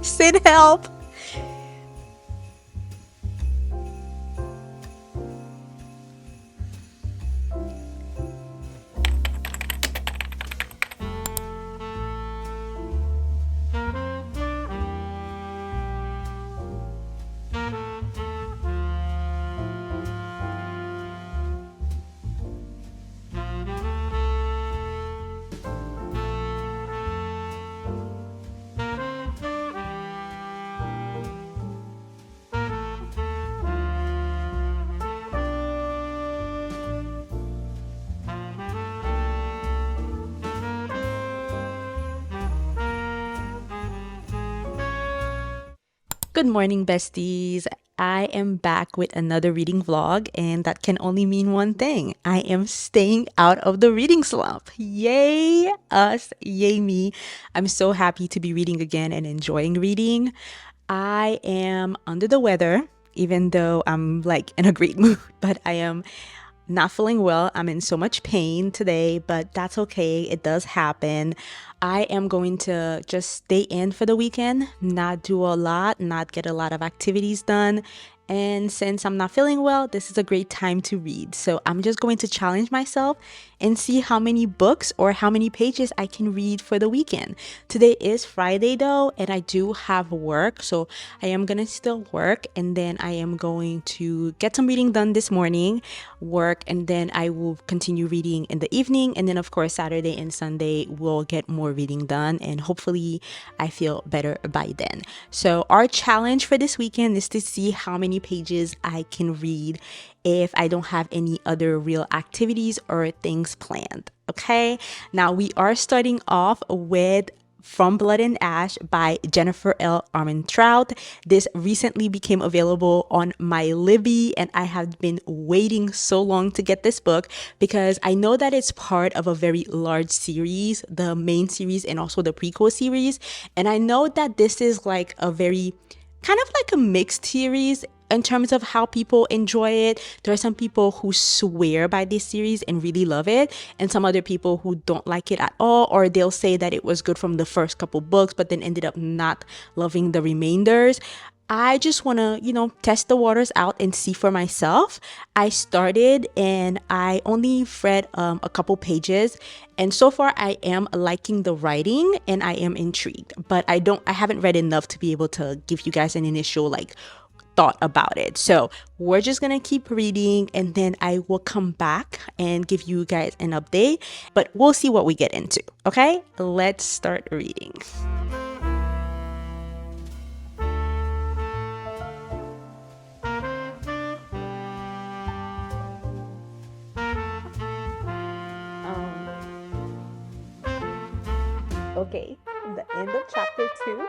Send help. Good morning, besties. I am back with another reading vlog, and that can only mean one thing. I am staying out of the reading slump. Yay us, yay me. I'm so happy to be reading again and enjoying reading. I am under the weather, even though I'm like in a great mood, but I am not feeling well. I'm in so much pain today, but that's okay. It does happen. I am going to just stay in for the weekend, not do a lot, not get a lot of activities done. And since I'm not feeling well, this is a great time to read. So I'm just going to challenge myself and see how many books or how many pages I can read for the weekend. Today is Friday though, and I do have work. So I am going to still work, and then I am going to get some reading done this morning, work, and then I will continue reading in the evening. And then of course, Saturday and Sunday we'll get more reading done, and hopefully I feel better by then. So our challenge for this weekend is to see how many pages I can read if I don't have any other real activities or things planned. Okay, now we are starting off with From Blood and Ash by Jennifer L. Armentrout. This recently became available on my Libby, and I have been waiting so long to get this book because I know that it's part of a very large series, the main series and also the prequel series. And I know that this is like a very kind of like a mixed series in terms of how people enjoy it. There are some people who swear by this series and really love it, and some other people who don't like it at all, or they'll say that it was good from the first couple books but then ended up not loving the remainders. I just want to, test the waters out and see for myself. I started and I only read a couple pages, and so far I am liking the writing and I am intrigued, but I haven't read enough to be able to give you guys an initial thought about it. So we're just gonna keep reading, and then I will come back and give you guys an update, but we'll see what we get into. Okay, let's start reading. Okay, the end of chapter 2.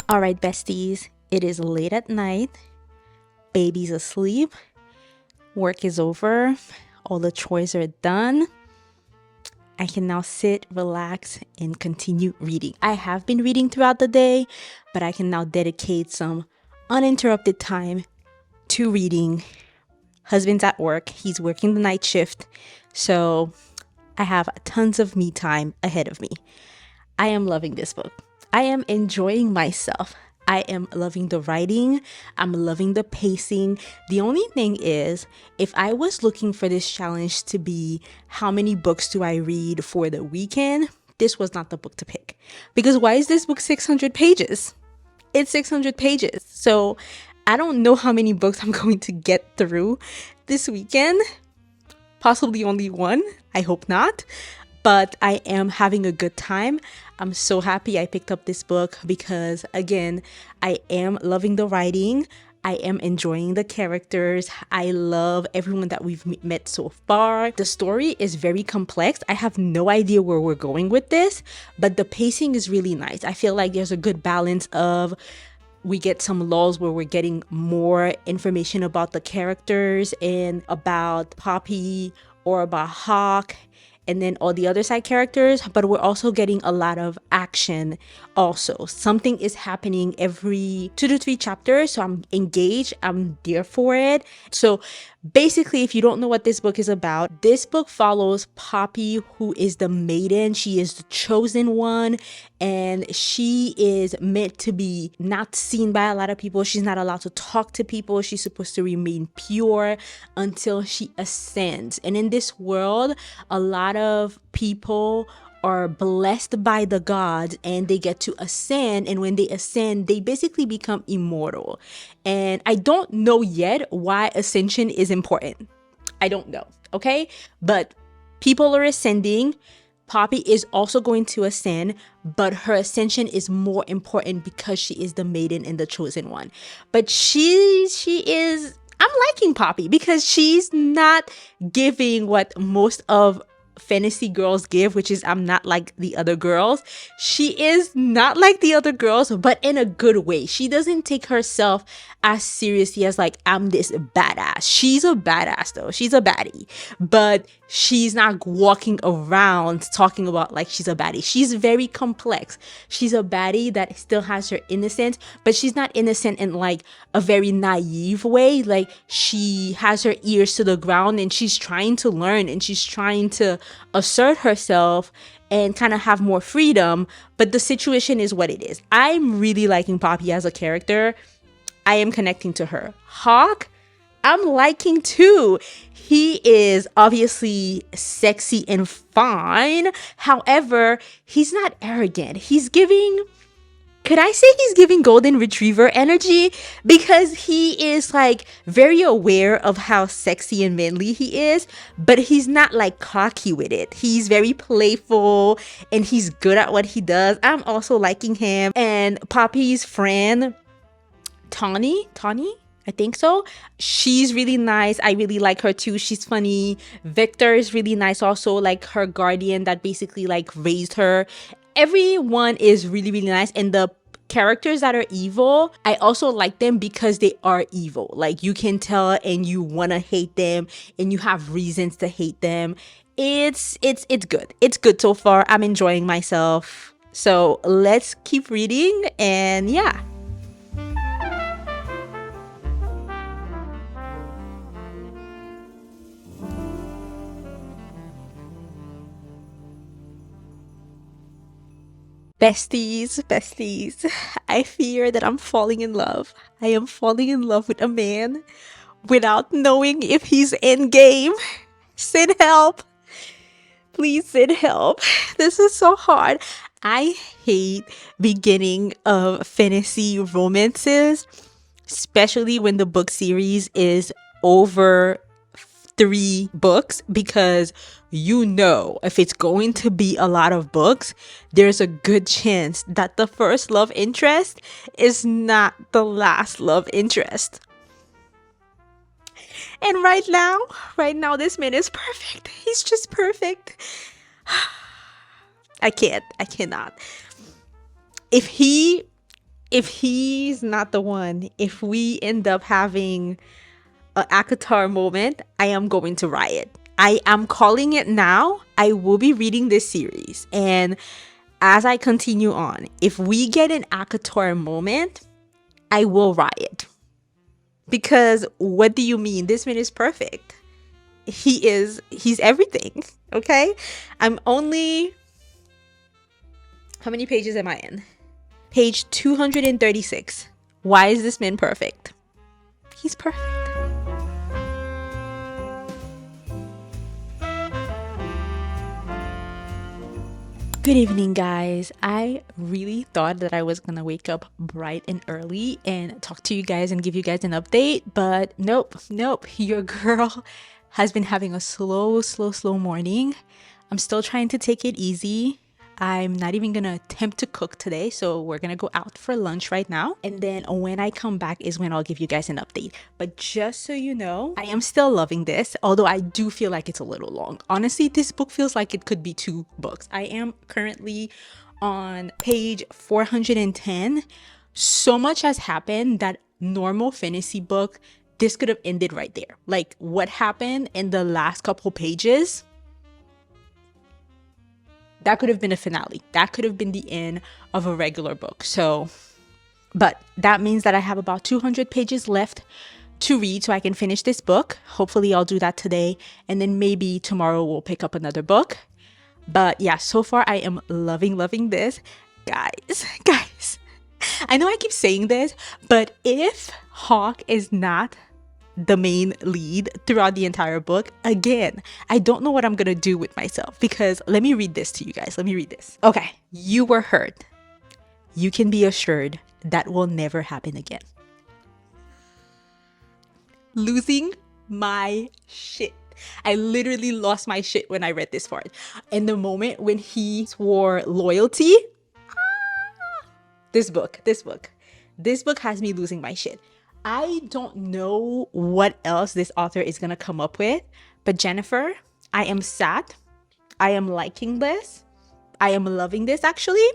All right, besties, it is late at night. Baby's asleep. Work is over. All the chores are done. I can now sit, relax, and continue reading. I have been reading throughout the day, but I can now dedicate some uninterrupted time to reading. Husband's at work. He's working the night shift. So I have tons of me time ahead of me. I am loving this book. I am enjoying myself. I am loving the writing. I'm loving the pacing. The only thing is, if I was looking for this challenge to be how many books do I read for the weekend, this was not the book to pick. Because why is this book 600 pages? It's 600 pages. So I don't know how many books I'm going to get through this weekend. Possibly only one. I hope not. But I am having a good time. I'm so happy I picked up this book because, again, I am loving the writing. I am enjoying the characters. I love everyone that we've met so far. The story is very complex. I have no idea where we're going with this, but the pacing is really nice. I feel like there's a good balance of we get some lulls where we're getting more information about the characters and about Poppy or about Hawk. and then all the other side characters, but we're also getting a lot of action also. Something is happening every 2 to 3 chapters, so I'm engaged, I'm there for it. So basically, if you don't know what this book is about, this book follows Poppy, who is the maiden. She is the chosen one, and she is meant to be not seen by a lot of people. She's not allowed to talk to people. She's supposed to remain pure until she ascends. And in this world, a lot of people are blessed by the gods and they get to ascend, and when they ascend they basically become immortal. And I don't know yet why ascension is important. I don't know, okay? But people are ascending. Poppy is also going to ascend, but her ascension is more important because she is the maiden and the chosen one. But she is, I'm liking Poppy because she's not giving what most of fantasy girls give, which is I'm not like the other girls. She is not like the other girls, but in a good way. She doesn't take herself as seriously as like I'm this badass. She's a badass though. She's a baddie, but she's not walking around talking about like she's a baddie. She's very complex. She's a baddie that still has her innocence, but she's not innocent in like a very naive way. Like she has her ears to the ground and she's trying to learn and she's trying to assert herself and kind of have more freedom, but the situation is what it is. I'm really liking Poppy as a character. I am connecting to her. Hawk, I'm liking too. He is obviously sexy and fine. However, he's not arrogant. He's giving, could I say he's giving golden retriever energy? Because he is like very aware of how sexy and manly he is, but he's not like cocky with it. He's very playful and he's good at what he does. I'm also liking him. And Poppy's friend, Tawny, I think so. She's really nice. I really like her too. She's funny. Victor is really nice also, like her guardian that basically like raised her. Everyone is really, really nice. And the characters that are evil, I also like them because they are evil. Like you can tell and you want to hate them and you have reasons to hate them. It's good. It's good so far. I'm enjoying myself. So let's keep reading and yeah. Besties, I fear that I'm falling in love. I am falling in love with a man without knowing if he's in game. Send help. Please send help. This is so hard. I hate beginning of fantasy romances, especially when the book series is over 3 books, because you know if it's going to be a lot of books, there's a good chance that the first love interest is not the last love interest. And right now this man is perfect. He's just perfect. I cannot. If he's not the one, if we end up having a ACOTAR moment, I am going to riot. I am calling it now. I will be reading this series, and as I continue on, if we get an ACOTAR moment, I will riot. Because what do you mean? This man is perfect. He's everything. Okay? I'm only, how many pages am I in? Page 236. Why is this man perfect? He's perfect. Good evening, guys. I really thought that I was gonna wake up bright and early and talk to you guys and give you guys an update, but nope. Your girl has been having a slow morning. I'm still trying to take it easy. I'm not even gonna attempt to cook today, so we're gonna go out for lunch right now, and then when I come back is when I'll give you guys an update. But just so you know, I am still loving this, although I do feel like it's a little long. Honestly, this book feels like it could be 2 books. I am currently on page 410. So much has happened that normal fantasy book, this could have ended right there. Like what happened in the last couple pages, That could have been a finale. That could have been the end of a regular book. So, but that means that I have about 200 pages left to read so I can finish this book. Hopefully I'll do that today, and then maybe tomorrow we'll pick up another book. But yeah, so far I am loving this. Guys, I know I keep saying this, but if Hawk is not the main lead throughout the entire book, again, I don't know what I'm gonna do with myself, because let me read this to you guys. Let me read this. Okay, you were hurt. You can be assured that will never happen again. Losing my shit. I literally lost my shit when I read this part. And the moment when he swore loyalty, this book has me losing my shit. I don't know what else this author is gonna come up with, but Jennifer, I am sad. I am liking this. I am loving this, actually.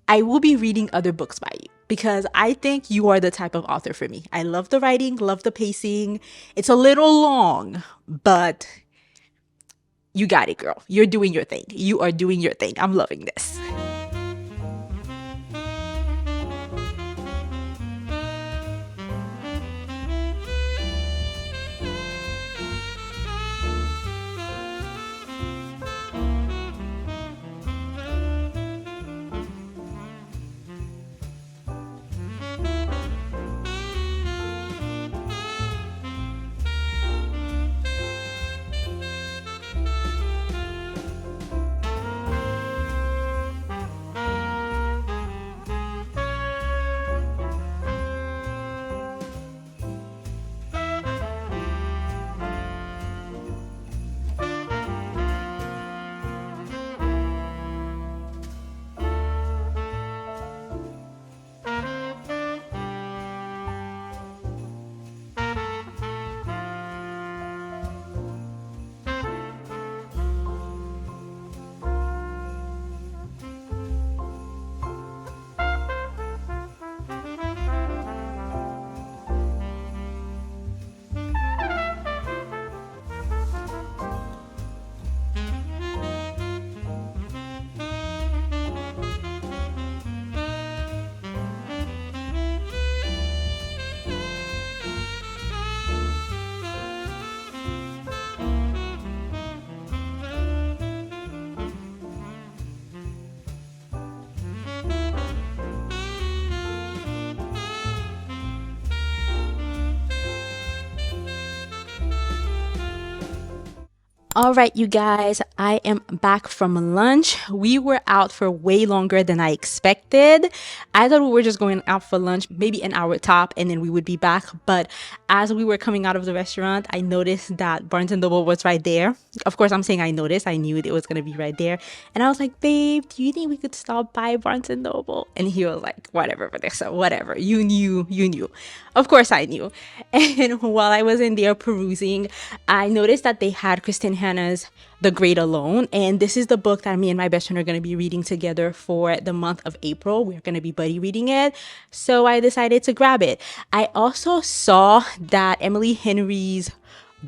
I will be reading other books by you, because I think you are the type of author for me. I love the writing, love the pacing. It's a little long, but you got it, girl. You're doing your thing. You are doing your thing. I'm loving this. All right, you guys, I am back from lunch. We were out for way longer than I expected. I thought we were just going out for lunch, maybe an hour top, and then we would be back. But as we were coming out of the restaurant, I noticed that Barnes & Noble was right there. Of course, I'm saying I noticed. I knew it was going to be right there. And I was like, babe, do you think we could stop by Barnes & Noble? And he was like, whatever, Vanessa, whatever. You knew. Of course I knew. And while I was in there perusing, I noticed that they had Kristen Hanna's The Great Alone. And this is the book that me and my best friend are going to be reading together for the month of April. We're going to be buddy reading it. So I decided to grab it. I also saw that Emily Henry's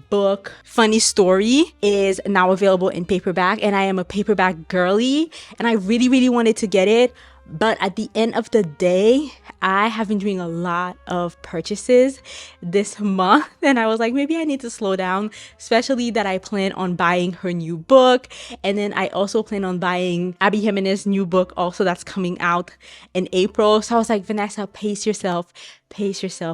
book Funny Story is now available in paperback, and I am a paperback girly, and I really wanted to get it. But at the end of the day, I have been doing a lot of purchases this month, and I was like, maybe I need to slow down, especially that I plan on buying her new book. And then I also plan on buying Abby Jimenez's new book also, that's coming out in April. So I was like, Vanessa, pace yourself.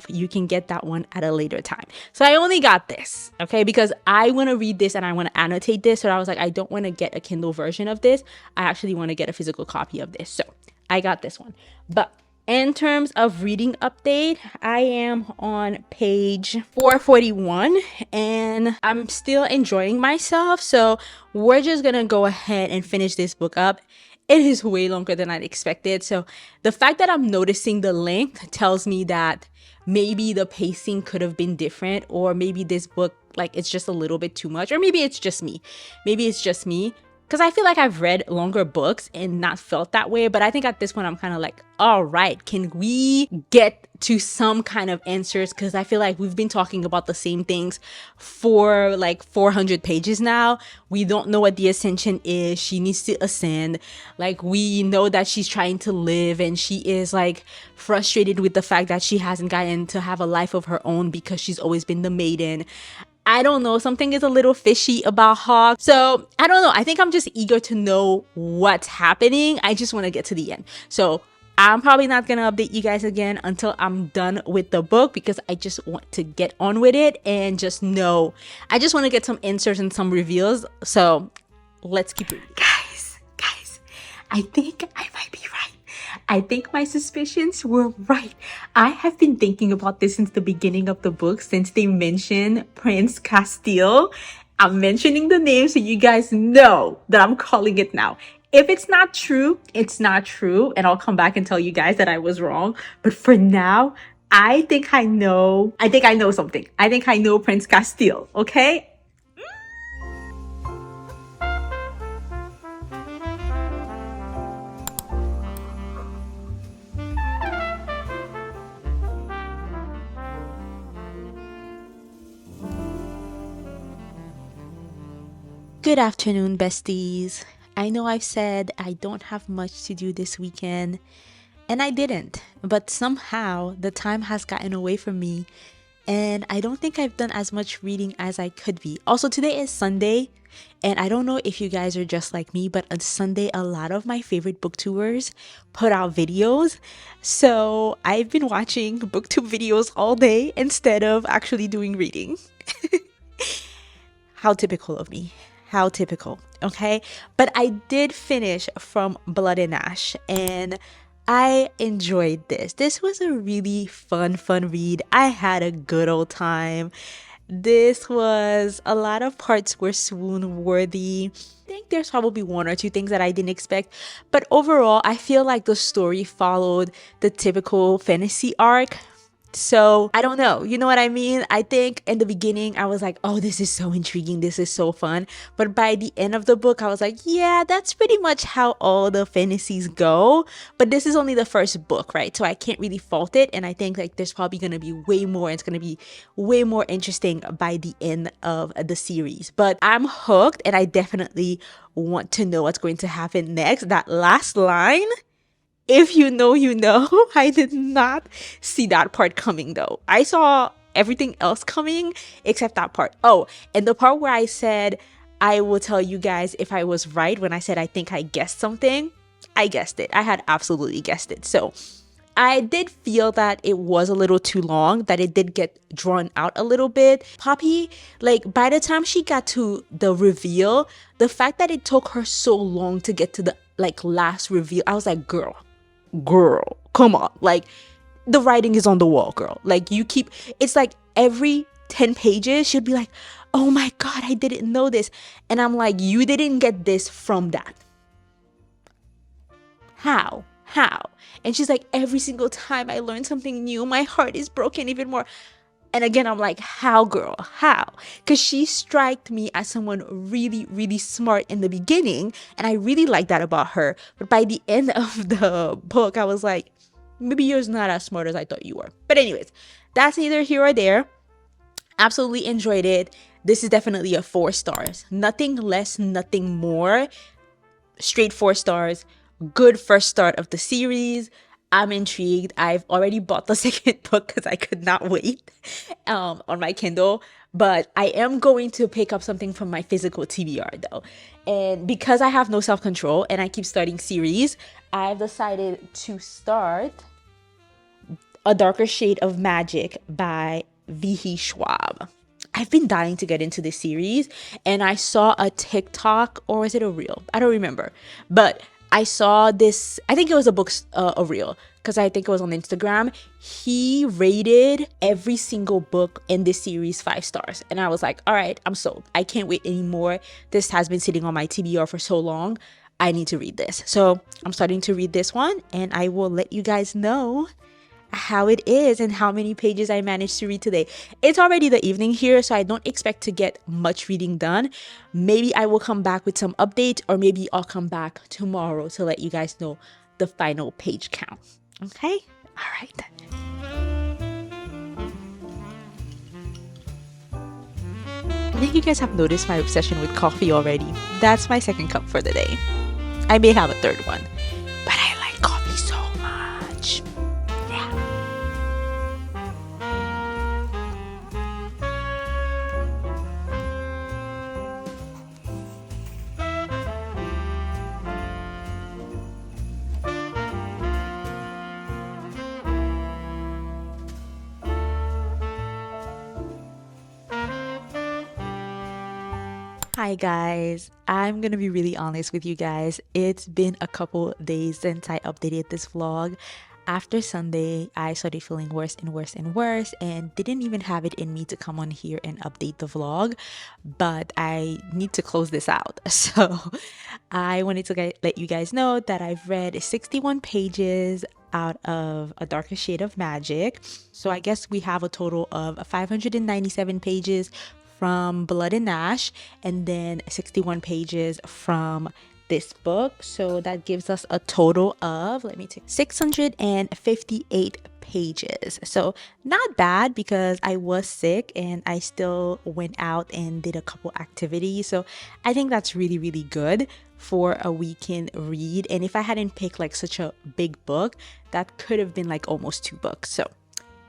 You can get that one at a later time. So I only got this, okay, because I want to read this and I want to annotate this. So I was like, I don't want to get a Kindle version of this. I actually want to get a physical copy of this. So I got this one. But in terms of reading update, I am on page 441 and I'm still enjoying myself. So we're just going to go ahead and finish this book up. It is way longer than I'd expected. So the fact that I'm noticing the length tells me that maybe the pacing could have been different, or maybe this book, like, it's just a little bit too much, or maybe it's just me. because I feel like I've read longer books and not felt that way. But I think at this point, I'm kind of like, all right, can we get to some kind of answers? Because I feel like we've been talking about the same things for like 400 pages now. We don't know what the ascension is. She needs to ascend. Like, we know that she's trying to live, and she is like frustrated with the fact that she hasn't gotten to have a life of her own because she's always been the maiden. I don't know, something is a little fishy about Hawk. So I don't know. I think I'm just eager to know what's happening. I just want to get to the end. So I'm probably not going to update you guys again until I'm done with the book, because I just want to get on with it and just know. I just want to get some answers and some reveals. So let's keep reading. Guys, I think I might be right. I think my suspicions were right. I have been thinking about this since the beginning of the book, since they mentioned Prince Castile. I'm mentioning the name so you guys know that I'm calling it now. If it's not true, it's not true. And I'll come back and tell you guys that I was wrong. But for now, I think I know something. I think I know Prince Castile, okay? Good afternoon, besties. I know I've said I don't have much to do this weekend, and I didn't, but somehow the time has gotten away from me, and I don't think I've done as much reading as I could be. Also, today is Sunday, and I don't know if you guys are just like me, but on Sunday, a lot of my favorite booktubers put out videos. So I've been watching booktube videos all day instead of actually doing reading. How typical of me. How typical, okay? But I did finish From Blood and Ash, and I enjoyed this. This was a really fun read. I had a good old time. This was, a lot of parts were swoon worthy. I think there's probably one or two things that I didn't expect, but overall, I feel like the story followed the typical fantasy arc. So I don't know, you know what I mean? I think in the beginning I was like, oh, this is so intriguing, this is so fun. But by the end of the book, I was like, yeah, that's pretty much how all the fantasies go. But this is only the first book, right? So I can't really fault it. And I think like there's probably gonna be way more. It's gonna be way more interesting by the end of the series. But I'm hooked, and I definitely want to know what's going to happen next. That last line, if you know, you know. I did not see that part coming though. I saw everything else coming except that part. Oh, and the part where I said I will tell you guys if I was right when I said I think I guessed something. I guessed it. I had absolutely guessed it. So I did feel that it was a little too long, that it did get drawn out a little bit. Poppy, like by the time she got to the reveal, the fact that it took her so long to get to the like last reveal, I was like, girl, come on. Like, the writing is on the wall, girl. Like, it's like every 10 pages she'd be like, oh my god, I didn't know this. And I'm like, you didn't get this from that. How? And she's like, every single time I learn something new, my heart is broken even more. And again, I'm like, how, girl? How? Because she struck me as someone really smart in the beginning. And I really like that about her. But by the end of the book, I was like, maybe you're not as smart as I thought you were. But anyways, that's neither here or there. Absolutely enjoyed it. This is definitely a 4 stars. Nothing less, nothing more. Straight 4 stars. Good first start of the series. I'm intrigued. I've already bought the second book because I could not wait on my Kindle. But I am going to pick up something from my physical TBR though. And because I have no self-control and I keep starting series, I've decided to start A Darker Shade of Magic by V.H. Schwab. I've been dying to get into this series, and I saw a TikTok, or was it a reel? I don't remember. But I saw this, I think it was a reel, because I think it was on Instagram. He rated every single book in this series 5 stars. And I was like, all right, I'm sold. I can't wait anymore. This has been sitting on my TBR for so long. I need to read this. So I'm starting to read this one, and I will let you guys know how it is and how many pages I managed to read today. It's already the evening here, so I don't expect to get much reading done. Maybe I will come back with some updates, or maybe I'll come back tomorrow to let you guys know the final page count. Okay? All right then. I think you guys have noticed my obsession with coffee already. That's my second cup for the day. I may have a third one, but I like coffee so much. Yeah. Hi guys, I'm gonna be really honest with you guys. It's been a couple days since I updated this vlog. After Sunday, I started feeling worse and worse and worse and didn't even have it in me to come on here and update the vlog. But I need to close this out. So I wanted to let you guys know that I've read 61 pages out of A Darker Shade of Magic. So I guess we have a total of 597 pages from Blood and Ash, and then 61 pages from this book. So that gives us a total of, 658 pages. So not bad, because I was sick and I still went out and did a couple activities. So I think that's really, really good for a weekend read. And if I hadn't picked like such a big book, that could have been like almost 2 books. So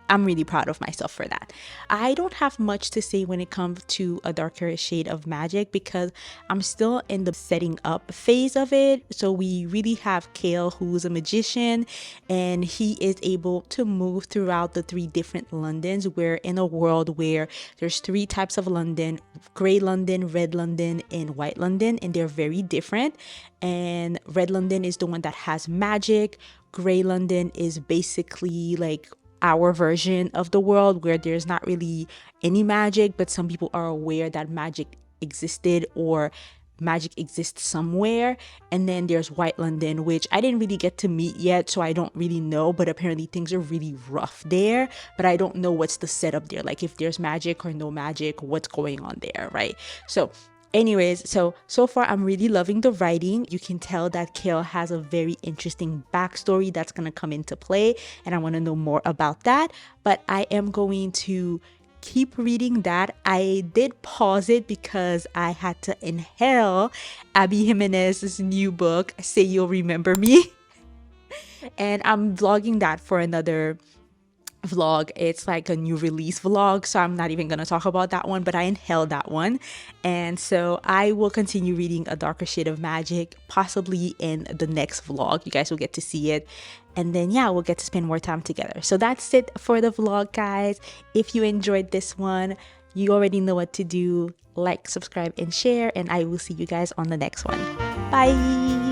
I'm really proud of myself for that. I don't have much to say when it comes to A Darker Shade of Magic, because I'm still in the setting up phase of it. So we really have Kale, who's a magician, and he is able to move throughout the 3 different Londons. We're in a world where there's 3 types of London: gray London, red London, and white London, and they're very different. And red London is the one that has magic. Gray London is basically like our version of the world, where there's not really any magic, but some people are aware that magic existed or magic exists somewhere. And then there's White London, which I didn't really get to meet yet, so I don't really know, but apparently things are really rough there. But I don't know what's the setup there, like if there's magic or no magic, what's going on there, right? So anyways, so far I'm really loving the writing. You can tell that Kale has a very interesting backstory that's going to come into play, and I want to know more about that. But I am going to keep reading that. I did pause it because I had to inhale Abby Jimenez's new book, Say You'll Remember Me. And I'm vlogging that for another vlog. It's like a new release vlog, so I'm not even gonna talk about that one, but I inhaled that one. And so I will continue reading A Darker Shade of Magic, possibly in the next vlog. You guys will get to see it, and then yeah, we'll get to spend more time together. So that's it for the vlog, guys. If you enjoyed this one, you already know what to do. Like, subscribe, and share, and I will see you guys on the next one. Bye.